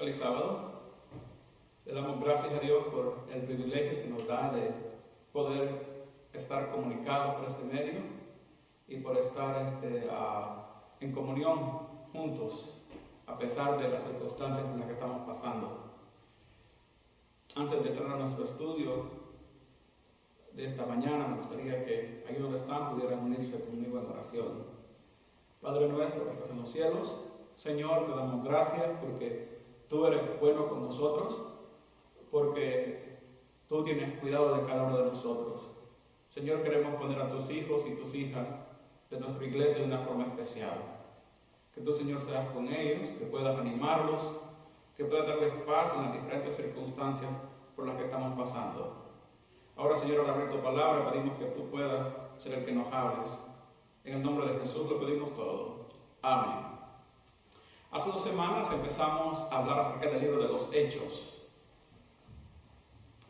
Feliz sábado. Le damos gracias a Dios por el privilegio que nos da de poder estar comunicados por este medio y por estar en comunión juntos a pesar de las circunstancias en las que estamos pasando. Antes de entrar a nuestro estudio de esta mañana, me gustaría que ahí donde están pudieran unirse conmigo en oración. Padre nuestro que estás en los cielos, Señor, te damos gracias porque tú eres bueno con nosotros, porque tú tienes cuidado de cada uno de nosotros. Señor, queremos poner a tus hijos y tus hijas de nuestra iglesia de una forma especial. Que tú, Señor, seas con ellos, que puedas animarlos, que puedas darles paz en las diferentes circunstancias por las que estamos pasando. Ahora, Señor, al abrir tu palabra, pedimos que tú puedas ser el que nos hables. En el nombre de Jesús lo pedimos todo. Amén. Hace 2 semanas empezamos a hablar acerca del libro de los Hechos.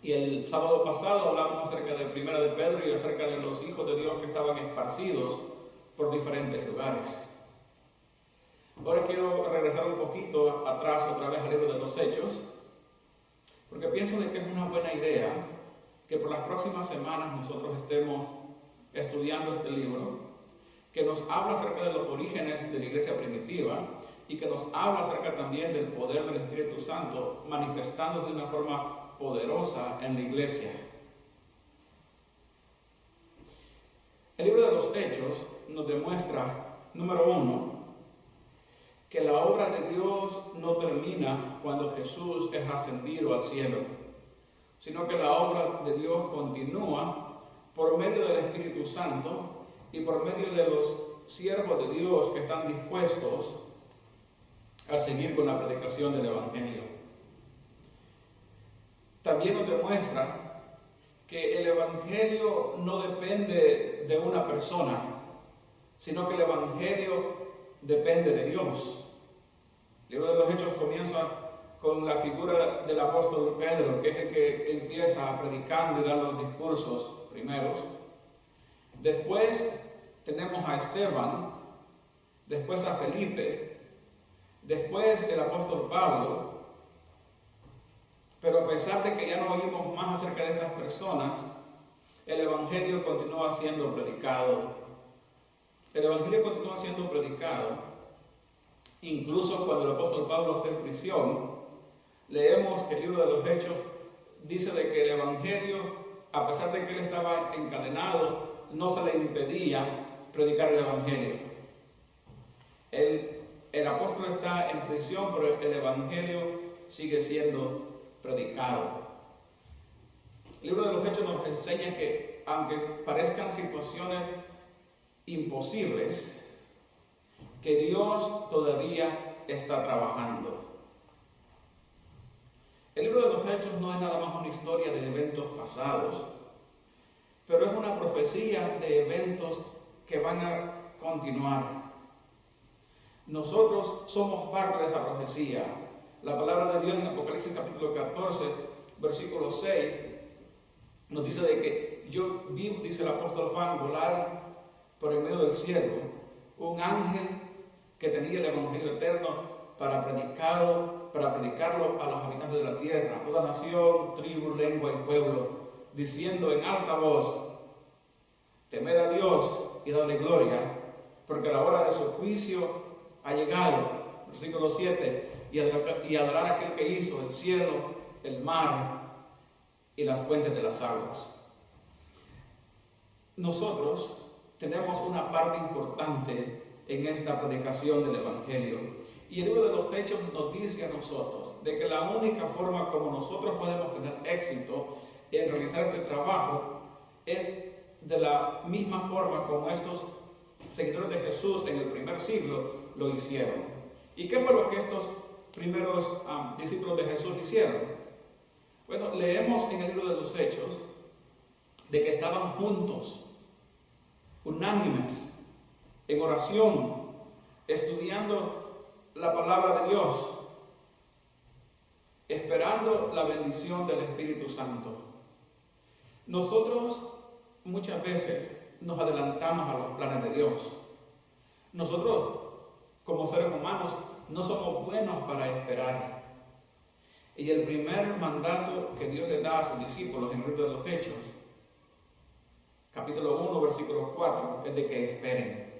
Y el sábado pasado hablamos acerca de Primera de Pedro y acerca de los hijos de Dios que estaban esparcidos por diferentes lugares. Ahora quiero regresar un poquito atrás otra vez al libro de los Hechos, porque pienso de que es una buena idea que por las próximas semanas nosotros estemos estudiando este libro, que nos habla acerca de los orígenes de la iglesia primitiva y que nos habla acerca también del poder del Espíritu Santo manifestándose de una forma poderosa en la iglesia. El libro de los Hechos nos demuestra, número 1, que la obra de Dios no termina cuando Jesús es ascendido al cielo, sino que la obra de Dios continúa por medio del Espíritu Santo y por medio de los siervos de Dios que están dispuestos a seguir con la predicación del Evangelio. También nos demuestra que el Evangelio no depende de una persona, sino que el Evangelio depende de Dios. El libro de los Hechos comienza con la figura del apóstol Pedro, que es el que empieza predicando y dando los discursos primeros. Después tenemos a Esteban, después a Felipe, después el apóstol Pablo. Pero a pesar de que ya no oímos más acerca de estas personas, el Evangelio continúa siendo predicado. El Evangelio continúa siendo predicado. Incluso cuando el apóstol Pablo está en prisión, leemos que el libro de los Hechos dice de que el Evangelio, a pesar de que él estaba encadenado, no se le impedía predicar el Evangelio. El apóstol está en prisión, pero el Evangelio sigue siendo predicado. El libro de los Hechos nos enseña que, aunque parezcan situaciones imposibles, que Dios todavía está trabajando. El libro de los Hechos no es nada más una historia de eventos pasados, pero es una profecía de eventos que van a continuar. Nosotros somos parte de esa profecía. La palabra de Dios en Apocalipsis capítulo 14, versículo 6, nos dice de que yo vi, dice el apóstol Juan, volar por el medio del cielo un ángel que tenía el Evangelio eterno para predicarlo a los habitantes de la tierra, a toda nación, tribu, lengua y pueblo, diciendo en alta voz: temed a Dios y dadle gloria, porque la hora de su juicio ha llegado. Versículo 7, y adorar a aquel que hizo el cielo, el mar y las fuentes de las aguas. Nosotros tenemos una parte importante en esta predicación del Evangelio. Y el libro de los Hechos nos dice a nosotros de que la única forma como nosotros podemos tener éxito en realizar este trabajo es de la misma forma como estos seguidores de Jesús en el primer siglo lo hicieron. ¿Y qué fue lo que estos primeros discípulos de Jesús hicieron? Bueno, leemos en el libro de los Hechos de que estaban juntos, unánimes, en oración, estudiando la palabra de Dios, esperando la bendición del Espíritu Santo. Nosotros muchas veces nos adelantamos a los planes de Dios. Nosotros, como seres humanos, no somos buenos para esperar. Y el primer mandato que Dios le da a sus discípulos en el libro de los Hechos, capítulo 1, versículo 4, es de que esperen.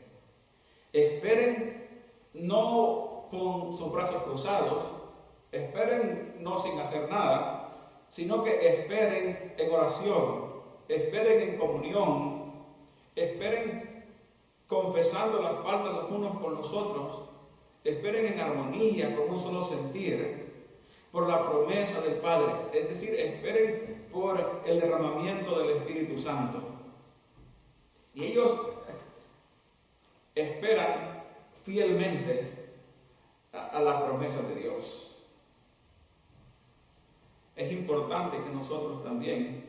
Esperen no con sus brazos cruzados, esperen no sin hacer nada, sino que esperen en oración, esperen en comunión, esperen confesando las faltas los unos con los otros, esperen en armonía, con un solo sentir, por la promesa del Padre, es decir, esperen por el derramamiento del Espíritu Santo. Y ellos esperan fielmente a las promesas de Dios. Es importante que nosotros también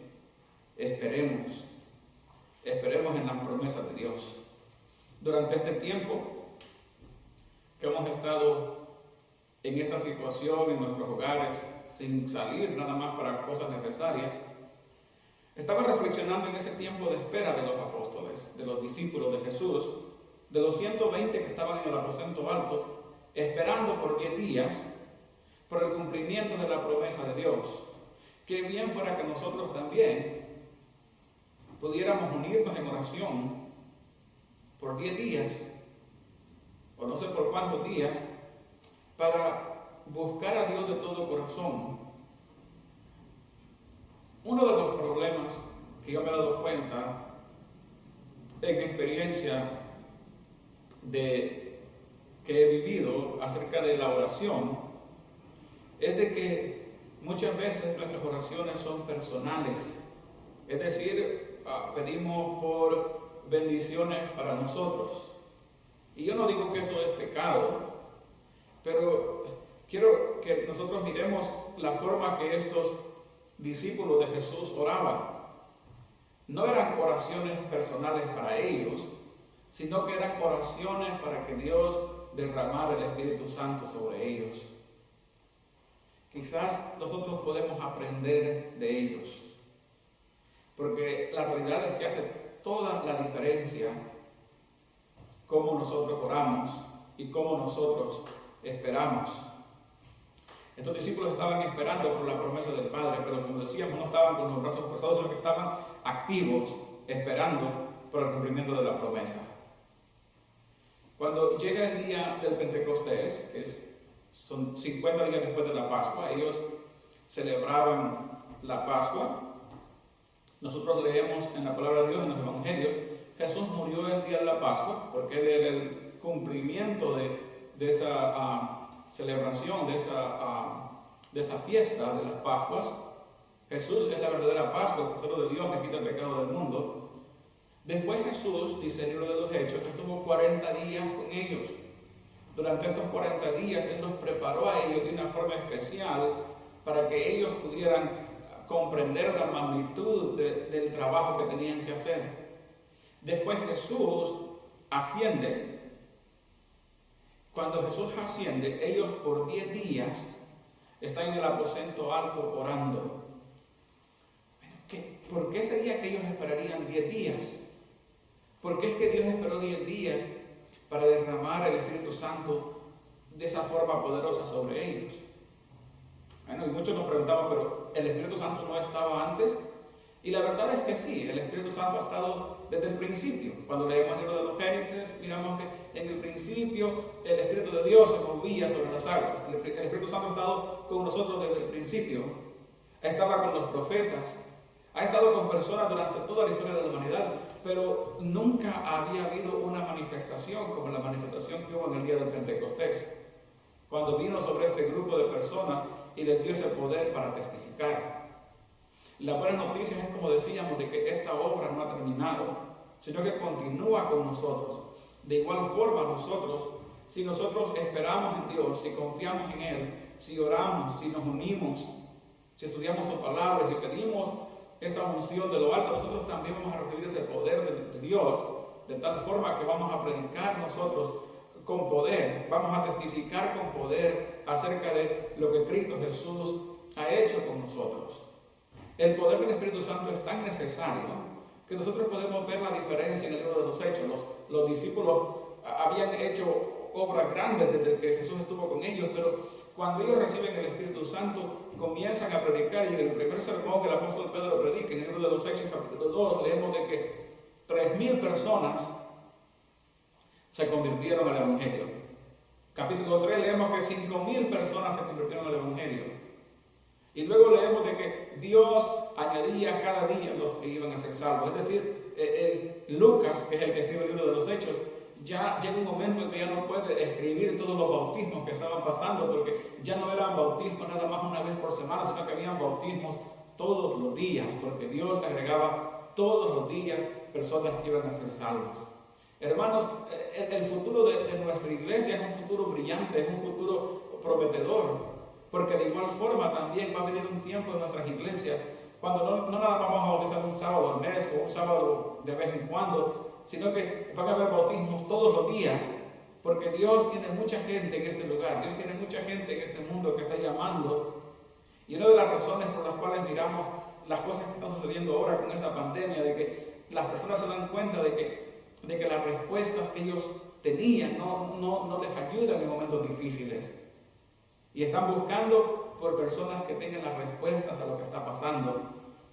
esperemos en las promesas de Dios. Durante este tiempo que hemos estado en esta situación en nuestros hogares, sin salir nada más para cosas necesarias, estaba reflexionando en ese tiempo de espera de los apóstoles, de los discípulos de Jesús, de los 120 que estaban en el aposento alto, esperando por 10 días por el cumplimiento de la promesa de Dios. Qué bien fuera que nosotros también pudiéramos unirnos en oración por 10 días, o no sé por cuántos días, para buscar a Dios de todo corazón. Uno de los problemas que yo me he dado cuenta en experiencia que he vivido acerca de la oración es de que muchas veces nuestras oraciones son personales, es decir, pedimos por bendiciones para nosotros. Y yo no digo que eso es pecado, pero quiero que nosotros miremos la forma que estos discípulos de Jesús oraban. No eran oraciones personales para ellos, sino que eran oraciones para que Dios derramara el Espíritu Santo sobre ellos. Quizás nosotros podemos aprender de ellos, porque la realidad es que hace toda la diferencia cómo nosotros oramos y cómo nosotros esperamos. Estos discípulos estaban esperando por la promesa del Padre, pero como decíamos, no estaban con los brazos cruzados, sino que estaban activos, esperando por el cumplimiento de la promesa. Cuando llega el día del Pentecostés, son 50 días después de la Pascua, ellos celebraban la Pascua. Nosotros leemos en la palabra de Dios, en los evangelios, Jesús murió el día de la Pascua, porque él era el cumplimiento de esa celebración, de esa fiesta de las Pascuas. Jesús es la verdadera Pascua, el Cordero de Dios que quita el pecado del mundo. Después Jesús, dice el libro de los Hechos, que estuvo 40 días con ellos. Durante estos 40 días Él los preparó a ellos de una forma especial para que ellos pudieran comprender la magnitud del trabajo que tenían que hacer. Después Jesús asciende. Cuando Jesús asciende, ellos por 10 días están en el aposento alto orando. ¿Por qué sería que ellos esperarían 10 días? ¿Por qué es que Dios esperó 10 días para derramar el Espíritu Santo de esa forma poderosa sobre ellos? Bueno, y muchos nos preguntamos, ¿pero el Espíritu Santo no estaba antes? Y la verdad es que sí, el Espíritu Santo ha estado desde el principio. Cuando leemos el libro de los Génesis, miramos que en el principio el Espíritu de Dios se movía sobre las aguas. El Espíritu Santo ha estado con nosotros desde el principio. Estaba con los profetas. Ha estado con personas durante toda la historia de la humanidad, pero nunca había habido una manifestación como la manifestación que hubo en el día del Pentecostés, cuando vino sobre este grupo de personas y les dio ese poder para testificar. La buena noticia es, como decíamos, de que esta obra no ha terminado, sino que continúa con nosotros. De igual forma nosotros, si nosotros esperamos en Dios, si confiamos en Él, si oramos, si nos unimos, si estudiamos su palabra, si pedimos esa unción de lo alto, nosotros también vamos a recibir ese poder de Dios, de tal forma que vamos a predicar nosotros con poder, vamos a testificar con poder acerca de lo que Cristo Jesús ha hecho con nosotros. El poder del Espíritu Santo es tan necesario que nosotros podemos ver la diferencia en el libro de los Hechos. Los discípulos habían hecho obras grandes desde que Jesús estuvo con ellos, pero cuando ellos reciben el Espíritu Santo, comienzan a predicar, y en el primer sermón que el apóstol Pedro predica, en el libro de los Hechos, capítulo 2, leemos de que 3,000 personas se convirtieron al Evangelio. Capítulo 3 leemos que 5,000 personas se convirtieron al Evangelio. Y luego leemos de que Dios añadía cada día los que iban a ser salvos. Es decir, Lucas, que es el que escribe el libro de los Hechos, ya llega un momento en que ya no puede escribir todos los bautismos que estaban pasando, porque ya no eran bautismos nada más una vez por semana, sino que habían bautismos todos los días, porque Dios agregaba todos los días personas que iban a ser salvos. Hermanos, el futuro de nuestra iglesia es un futuro brillante, es un futuro prometedor, porque de igual forma también va a venir un tiempo en nuestras iglesias cuando no nada más vamos a bautizar un sábado al mes o un sábado de vez en cuando, sino que van a haber bautismos todos los días, porque Dios tiene mucha gente en este lugar, Dios tiene mucha gente en este mundo que está llamando. Y una de las razones por las cuales miramos las cosas que están sucediendo ahora con esta pandemia, de que las personas se dan cuenta de que las respuestas que ellos tenían no les ayudan en momentos difíciles. Y están buscando por personas que tengan las respuestas a lo que está pasando.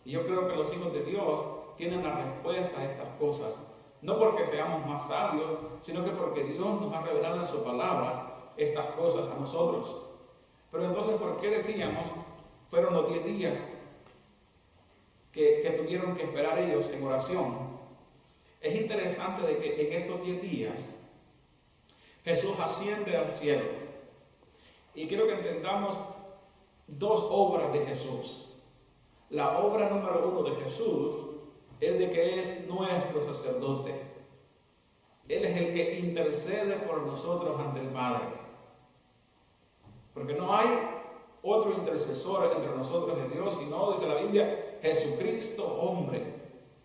Y yo creo que los hijos de Dios tienen la respuesta a estas cosas. No porque seamos más sabios, sino que porque Dios nos ha revelado en su palabra estas cosas a nosotros. Pero entonces, ¿por qué decíamos fueron los 10 días que tuvieron que esperar ellos en oración? Es interesante de que en estos 10 días Jesús asciende al cielo. Y quiero que entendamos dos obras de Jesús. La obra número 1 de Jesús es de que Él es nuestro sacerdote. Él es el que intercede por nosotros ante el Padre. Porque no hay otro intercesor entre nosotros y Dios, sino, dice la Biblia, Jesucristo hombre.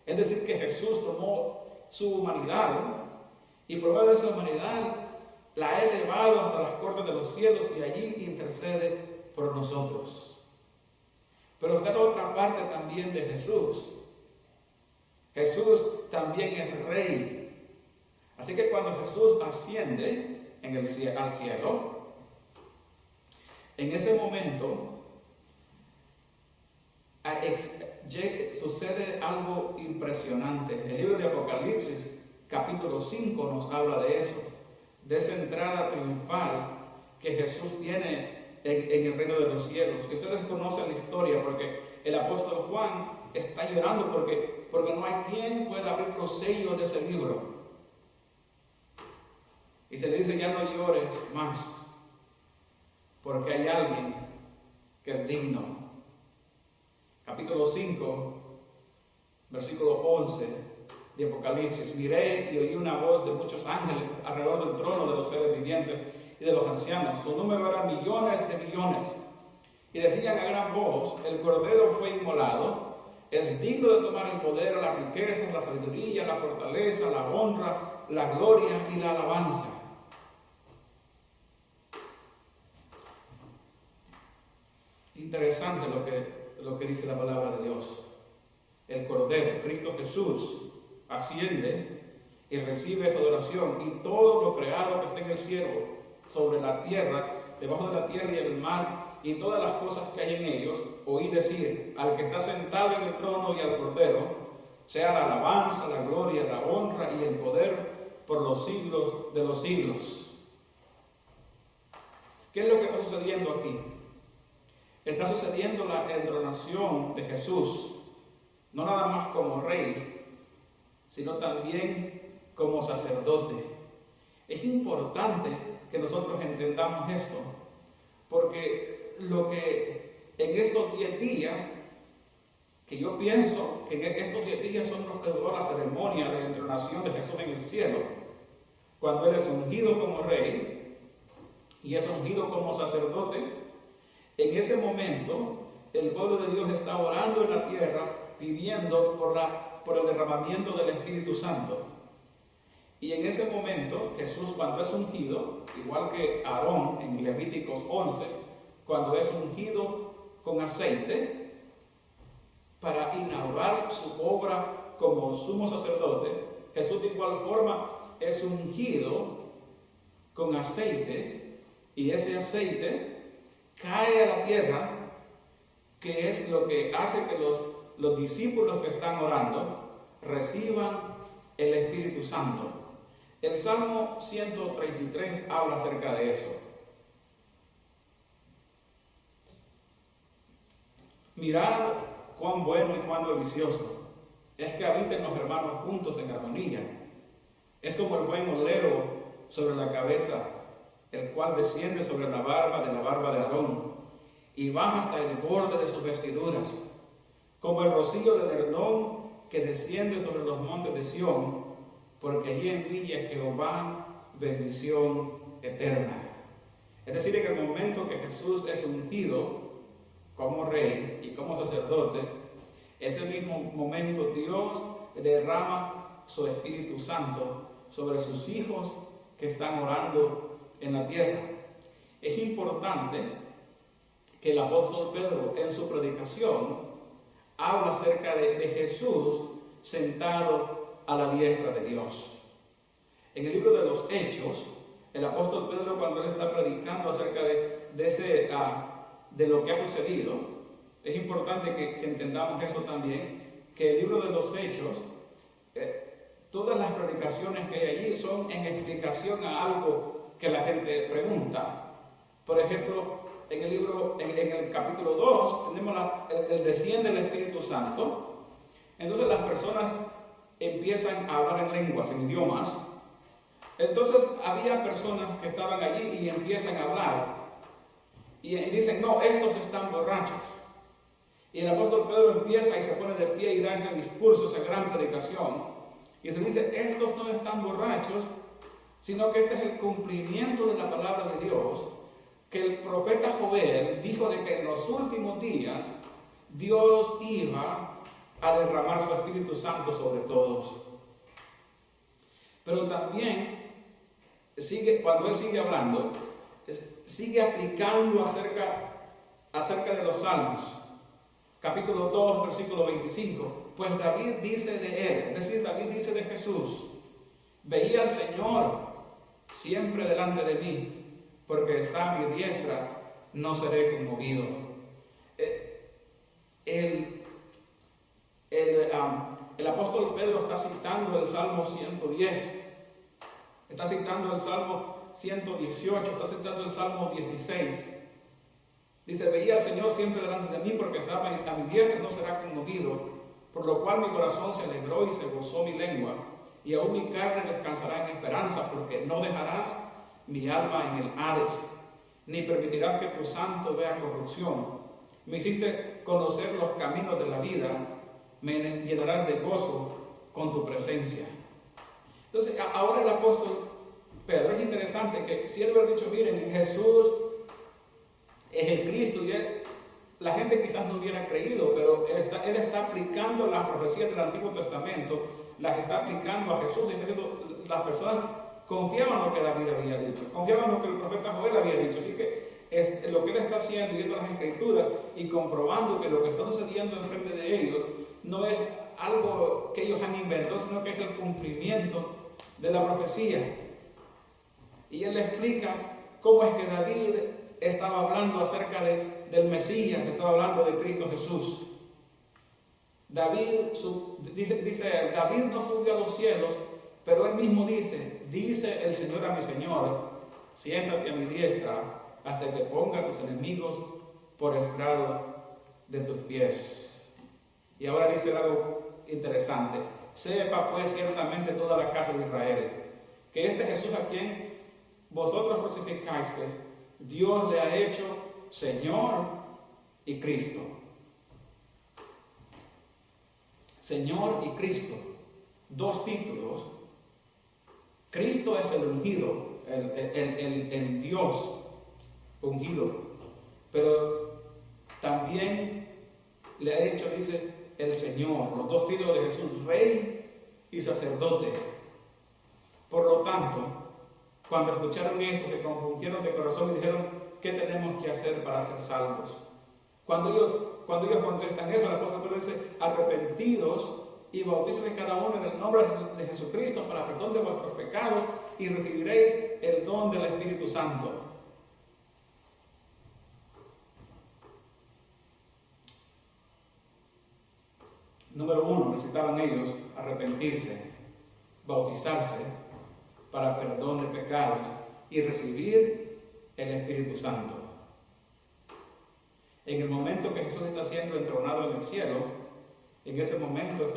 Es decir, que Jesús tomó su humanidad y por medio de esa humanidad la ha elevado hasta las cortes de los cielos y allí intercede por nosotros. Pero está la otra parte también de Jesús. Jesús también es rey. Así que cuando Jesús asciende al cielo, en ese momento sucede algo impresionante. El libro de Apocalipsis, capítulo 5, nos habla de eso, de esa entrada triunfal que Jesús tiene en el reino de los cielos. Y ustedes conocen la historia porque el apóstol Juan está llorando porque no hay quien pueda abrir los sellos de ese libro. Y se le dice: ya no llores más, porque hay alguien que es digno. Capítulo 5, versículo 11 de Apocalipsis: miré y oí una voz de muchos ángeles alrededor del trono de los seres vivientes y de los ancianos. Su número era millones de millones. Y decían a gran voz: el Cordero fue inmolado, es digno de tomar el poder, las riquezas, la sabiduría, la fortaleza, la honra, la gloria y la alabanza. Interesante lo que dice la palabra de Dios. El Cordero, Cristo Jesús, asciende y recibe esa adoración, y todo lo creado que está en el cielo, sobre la tierra, debajo de la tierra y el mar, y todas las cosas que hay en ellos, oí decir al que está sentado en el trono y al Cordero, sea la alabanza, la gloria, la honra y el poder por los siglos de los siglos. ¿Qué es lo que está sucediendo aquí? Está sucediendo la entronación de Jesús, no nada más como rey, sino también como sacerdote. Es importante que nosotros entendamos esto, porque lo que en estos 10 días, que yo pienso que en estos 10 días son los que duró la ceremonia de entronación de Jesús en el cielo, cuando Él es ungido como rey y es ungido como sacerdote. En ese momento, el pueblo de Dios está orando en la tierra, pidiendo por el derramamiento del Espíritu Santo. Y en ese momento, Jesús, cuando es ungido, igual que Aarón en Levíticos 11, cuando es ungido con aceite, para inaugurar su obra como sumo sacerdote, Jesús de igual forma es ungido con aceite, y ese aceite cae a la tierra, que es lo que hace que los discípulos que están orando reciban el Espíritu Santo. El Salmo 133 habla acerca de eso. Mirad cuán bueno y cuán delicioso es que habiten los hermanos juntos en armonía. Es como el buen olero sobre la cabeza, el cual desciende sobre la barba de Aarón y baja hasta el borde de sus vestiduras, como el rocío del Hermón que desciende sobre los montes de Sión, porque allí envía Jehová bendición eterna. Es decir, en el momento que Jesús es ungido como rey y como sacerdote, ese mismo momento Dios derrama su Espíritu Santo sobre sus hijos que están orando en la tierra. Es importante que el apóstol Pedro en su predicación habla acerca de Jesús sentado a la diestra de Dios. En el libro de los Hechos, el apóstol Pedro, cuando él está predicando acerca de lo que ha sucedido, es importante que entendamos eso también, que el libro de los Hechos, todas las predicaciones que hay allí son en explicación a algo que la gente pregunta. Por ejemplo, en el capítulo 2 tenemos el desciende del Espíritu Santo. Entonces las personas empiezan a hablar en lenguas, en idiomas. Entonces había personas que estaban allí y empiezan a hablar y dicen: no, estos están borrachos. Y el apóstol Pedro empieza y se pone de pie y da ese discurso, esa gran predicación, y se dice: estos no están borrachos, sino que este es el cumplimiento de la palabra de Dios, que el profeta Joel dijo de que en los últimos días Dios iba a derramar su Espíritu Santo sobre todos. Pero también cuando él sigue hablando, sigue aplicando acerca de los Salmos. Capítulo 2, versículo 25. Pues David dice de él, es decir, David dice de Jesús: veía al Señor siempre delante de mí, porque está a mi diestra, no seré conmovido. El apóstol Pedro está citando el Salmo 110, está citando el Salmo 118, está citando el Salmo 16. Dice: veía al Señor siempre delante de mí, porque estaba a mi diestra, no será conmovido, por lo cual mi corazón se alegró y se gozó mi lengua, y aún mi carne descansará en esperanza, porque no dejarás mi alma en el Hades, ni permitirás que tu santo vea corrupción. Me hiciste conocer los caminos de la vida, me llenarás de gozo con tu presencia. Entonces, ahora el apóstol Pedro, es interesante que si él hubiera dicho: miren, Jesús es el Cristo, y la gente quizás no hubiera creído, pero él está aplicando las profecías del Antiguo Testamento, las está aplicando a Jesús, y está diciendo: las personas confiaban en lo que David había dicho, confiaban en lo que el profeta Joel había dicho. Así que lo que él está haciendo, viendo las Escrituras y comprobando que lo que está sucediendo enfrente de ellos no es algo que ellos han inventado, sino que es el cumplimiento de la profecía. Y él le explica cómo es que David estaba hablando acerca del Mesías, estaba hablando de Cristo Jesús. David no subió a los cielos, pero él mismo dice el Señor a mi Señor: siéntate a mi diestra hasta que ponga a tus enemigos por estrado de tus pies. Y ahora dice algo interesante: sepa pues ciertamente toda la casa de Israel, que este Jesús a quien vosotros crucificasteis, Dios le ha hecho Señor y Cristo. Señor y Cristo, dos títulos. Cristo es el ungido, el Dios ungido, pero también le ha hecho, dice, el Señor. Los dos títulos de Jesús: Rey y Sacerdote. Por lo tanto, cuando escucharon eso, se confundieron de corazón y dijeron: ¿qué tenemos que hacer para ser salvos? Cuando ellos contestan eso, el apóstol Pedro dice: arrepentidos y bautícense cada uno en el nombre de Jesucristo para perdón de vuestros pecados, y recibiréis el don del Espíritu Santo. Número uno, necesitaban ellos arrepentirse, bautizarse para perdón de pecados y recibir el Espíritu Santo. En el momento que Jesús está siendo entronado en el cielo, en ese momento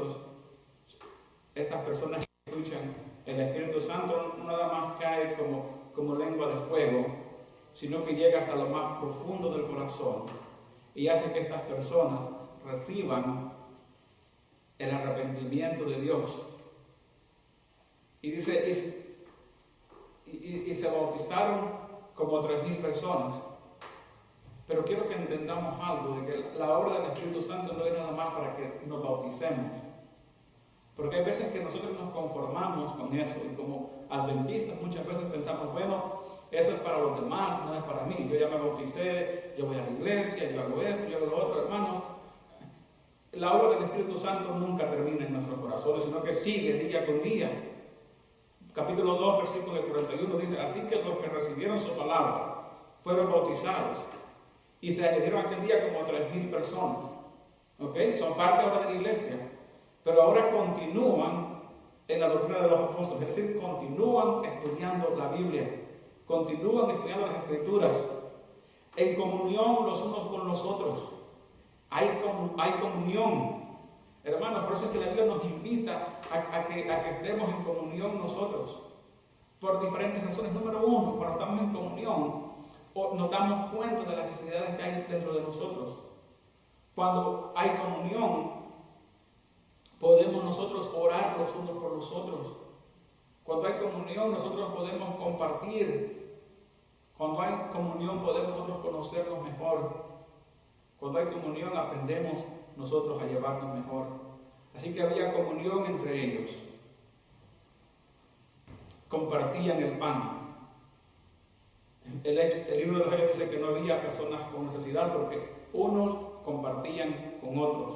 estas personas que escuchan el Espíritu Santo no nada más cae como lengua de fuego, sino que llega hasta lo más profundo del corazón y hace que estas personas reciban el arrepentimiento de Dios. Y dice, y se bautizaron como 3,000 personas. Pero quiero que entendamos algo, de que la obra del Espíritu Santo no es nada más para que nos bauticemos. Porque hay veces que nosotros nos conformamos con eso, y como adventistas muchas veces pensamos, bueno, eso es para los demás, no es para mí. Yo ya me bauticé, yo voy a la iglesia, yo hago esto, yo hago lo otro. Hermanos, la obra del Espíritu Santo nunca termina en nuestros corazones, sino que sigue día con día. Capítulo 2, versículo 41 dice, así que los que recibieron su palabra fueron bautizados y se añadieron aquel día como 3,000 personas. ¿Ok? Son parte ahora de la iglesia, pero ahora continúan en la doctrina de los apóstoles, es decir, continúan estudiando la Biblia, continúan estudiando las Escrituras, en comunión los unos con los otros. Hay comunión. Hermanos, por eso es que la Biblia nos invita a que estemos en comunión nosotros. Por diferentes razones. Número uno, cuando estamos en comunión, nos damos cuenta de las necesidades que hay dentro de nosotros. Cuando hay comunión, podemos nosotros orar los unos por los otros. Cuando hay comunión, nosotros podemos compartir. Cuando hay comunión, podemos nosotros conocernos mejor. Cuando hay comunión, aprendemos nosotros a llevarnos mejor. Así que había comunión entre ellos. Compartían el pan. El libro de los Hechos dice que no había personas con necesidad porque unos compartían con otros.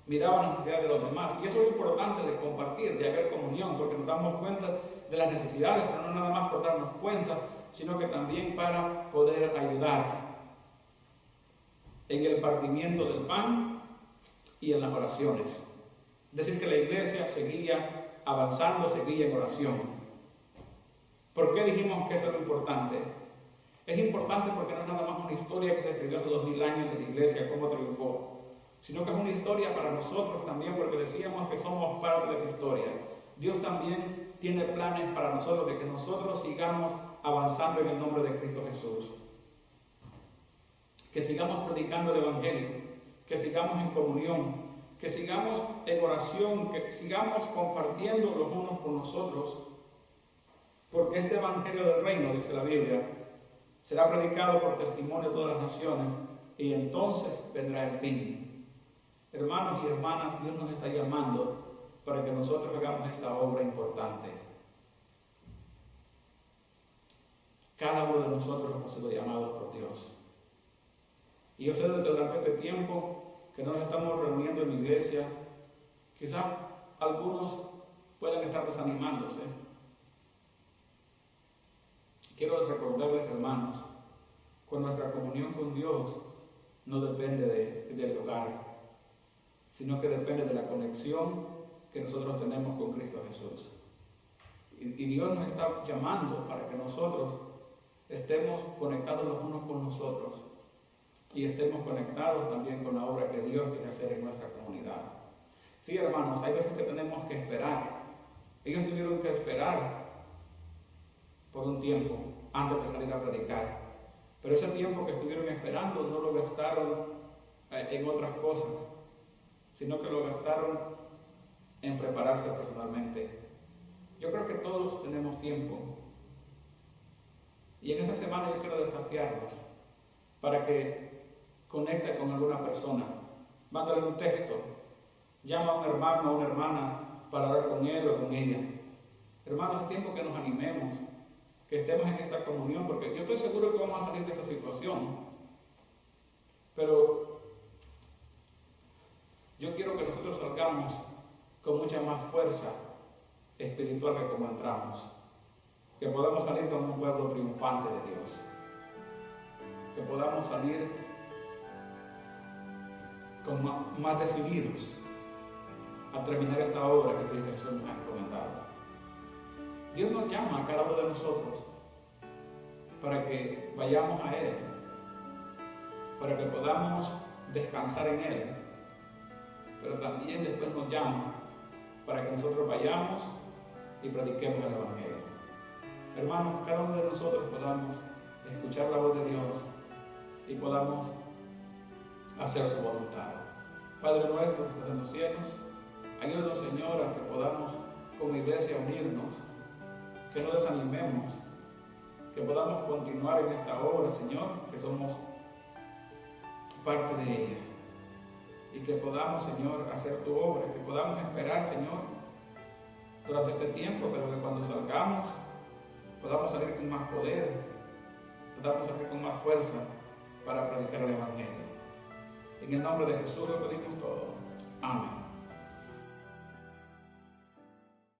Miraban las necesidades de los demás. Y eso es lo importante de compartir, de haber comunión, porque nos damos cuenta de las necesidades, pero no nada más por darnos cuenta, sino que también para poder ayudar en el partimiento del pan y en las oraciones. Es decir, que la iglesia seguía avanzando, seguía en oración. ¿Por qué dijimos que eso es lo importante? Es importante porque no es nada más una historia que se escribió hace 2000 años de la iglesia, cómo triunfó, sino que es una historia para nosotros también, porque decíamos que somos parte de esa historia. Dios también tiene planes para nosotros, de que nosotros sigamos avanzando en el nombre de Cristo Jesús. Que sigamos predicando el Evangelio, que sigamos en comunión, que sigamos en oración, que sigamos compartiendo los unos con nosotros, porque este Evangelio del Reino, dice la Biblia, será predicado por testimonio de todas las naciones, y entonces vendrá el fin. Hermanos y hermanas, Dios nos está llamando para que nosotros hagamos esta obra importante. Cada uno de nosotros hemos sido llamados por Dios. Y yo sé que durante este tiempo que nos estamos reuniendo en la iglesia, quizás algunos puedan estar desanimándose. Quiero recordarles, hermanos, que nuestra comunión con Dios no depende del lugar, sino que depende de la conexión que nosotros tenemos con Cristo Jesús. Y Dios nos está llamando para que nosotros estemos conectados los unos con los otros y estemos conectados también con la obra que Dios quiere hacer en nuestra comunidad. Sí, hermanos, hay veces que tenemos que esperar. Ellos tuvieron que esperar por un tiempo antes de salir a predicar. Pero ese tiempo que estuvieron esperando no lo gastaron en otras cosas, sino que lo gastaron en prepararse personalmente. Yo creo que todos tenemos tiempo. Y en esta semana yo quiero desafiarlos para que conecte con alguna persona. Mándale un texto. Llama a un hermano o una hermana para hablar con él o con ella. Hermanos, es tiempo que nos animemos, que estemos en esta comunión, porque yo estoy seguro que vamos a salir de esta situación. Pero yo quiero que nosotros salgamos con mucha más fuerza espiritual que como entramos. Que podamos salir como un pueblo triunfante de Dios. Que podamos salir con más decididos a terminar esta obra que Cristo Jesús nos ha encomendado. Dios nos llama a cada uno de nosotros para que vayamos a Él, para que podamos descansar en Él, pero también después nos llama para que nosotros vayamos y prediquemos el Evangelio. Hermanos, cada uno de nosotros podamos escuchar la voz de Dios y podamos hacer su voluntad. Padre nuestro que estás en los cielos, ayúdanos, Señor, a que podamos como iglesia unirnos, que no desanimemos, que podamos continuar en esta obra, Señor, que somos parte de ella, y que podamos, Señor, hacer tu obra, que podamos esperar, Señor, durante este tiempo, pero que cuando salgamos podamos salir con más poder, podamos salir con más fuerza para predicar el Evangelio. En el nombre de Jesús lo pedimos todo.